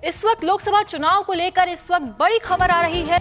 इस वक्त लोकसभा चुनाव को लेकर इस वक्त बड़ी खबर आ रही है।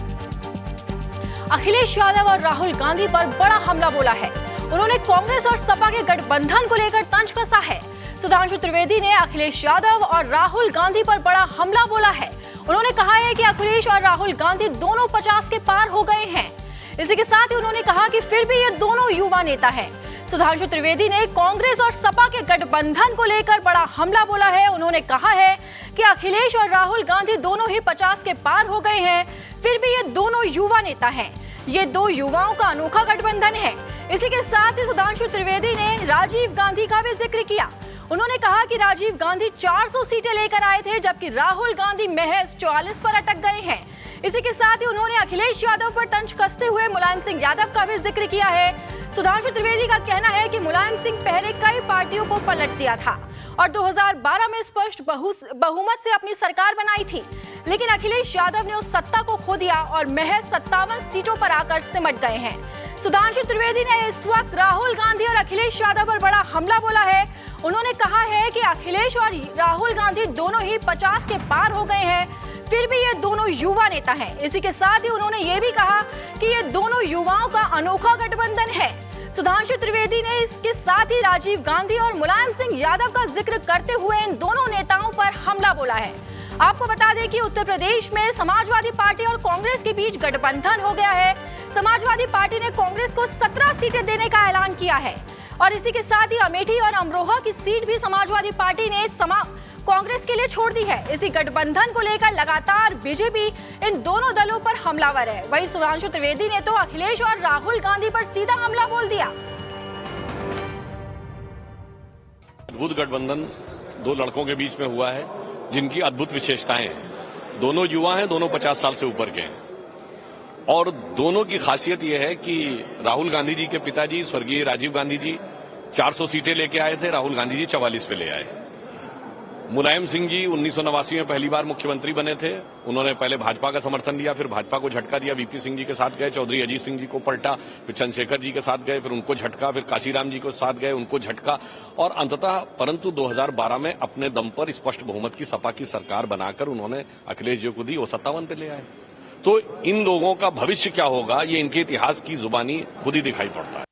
अखिलेश यादव और राहुल गांधी पर बड़ा हमला बोला है। उन्होंने कांग्रेस और सपा के गठबंधन को लेकर तंज कसा है। सुधांशु त्रिवेदी ने अखिलेश यादव और राहुल गांधी पर बड़ा हमला बोला है। उन्होंने कहा है कि अखिलेश और राहुल गांधी दोनों 50 के पार हो गए हैं। इसी के साथ ही उन्होंने कहा कि फिर भी ये दोनों युवा नेता हैं। सुधांशु त्रिवेदी ने कांग्रेस और सपा के गठबंधन को लेकर बड़ा हमला बोला है। उन्होंने कहा है कि अखिलेश और राहुल गांधी दोनों ही 50 के पार हो गए हैं, फिर भी ये दोनों युवा नेता हैं। ये दो युवाओं का अनोखा गठबंधन है। इसी के साथ ही सुधांशु त्रिवेदी ने राजीव गांधी का भी जिक्र किया। उन्होंने कहा कि राजीव गांधी 400 सीटें लेकर आए थे, जबकि राहुल गांधी महज 44 पर अटक गए हैं। इसी के साथ ही उन्होंने अखिलेश यादव पर तंज कसते हुए मुलायम सिंह यादव का भी जिक्र किया है। सुधांशु त्रिवेदी का कहना है कि मुलायम सिंह पहले कई पार्टियों को पलट दिया था और 2012 में स्पष्ट बहुमत से अपनी सरकार बनाई थी, लेकिन अखिलेश यादव ने उस सत्ता को खो दिया और महज 57 सीटों पर आकर सिमट गए हैं। सुधांशु त्रिवेदी ने इस वक्त राहुल गांधी और अखिलेश यादव पर बड़ा हमला बोला है। उन्होंने कहा है कि अखिलेश और राहुल गांधी दोनों ही 50 के पार हो गए हैं, फिर भी ये दोनों युवा नेता हैं। इसी के साथ ही उन्होंने ये भी कहा कि ये दोनों युवाओं का अनोखा गठबंधन है। सुधांशु त्रिवेदी ने इसके साथ ही राजीव गांधी और मुलायम सिंह यादव का जिक्र करते हुए इन दोनों नेताओं पर हमला बोला है। आपको बता दें कि उत्तर प्रदेश में समाजवादी पार्टी और कांग्रेस के बीच गठबंधन हो गया है। समाजवादी पार्टी ने कांग्रेस को 17 सीटें देने का ऐलान किया है और इसी के साथ ही अमेठी और अमरोहा की सीट भी समाजवादी पार्टी ने कांग्रेस के लिए छोड़ दी है। इसी गठबंधन को लेकर लगातार बीजेपी इन दोनों दलों पर हमलावर है। वहीं सुधांशु त्रिवेदी ने तो अखिलेश और राहुल गांधी पर सीधा हमला बोल दिया। अद्भुत गठबंधन दो लड़कों के बीच में हुआ है जिनकी अद्भुत विशेषताएं हैं। दोनों युवा हैं, दोनों 50 साल से ऊपर के हैं और दोनों की खासियत यह है कि राहुल गांधी जी के पिताजी स्वर्गीय राजीव गांधी जी 400 सीटें लेके आए थे, राहुल गांधी जी 44 पे ले आए। मुलायम सिंह जी 1989 में पहली बार मुख्यमंत्री बने थे। उन्होंने पहले भाजपा का समर्थन दिया, फिर भाजपा को झटका दिया, वीपी सिंह जी के साथ गए, चौधरी अजीत सिंह जी को पलटा, फिर चंद्रशेखर जी के साथ गए, फिर उनको झटका, फिर काशीराम जी के साथ गए, उनको झटका और अंततः परंतु 2012 में अपने दम पर स्पष्ट बहुमत की सपा की सरकार बनाकर उन्होंने अखिलेश जी को दी, वो 57 पे ले आए। तो इन लोगों का भविष्य क्या होगा, ये इनके इतिहास की जुबानी खुद ही दिखाई पड़ता है।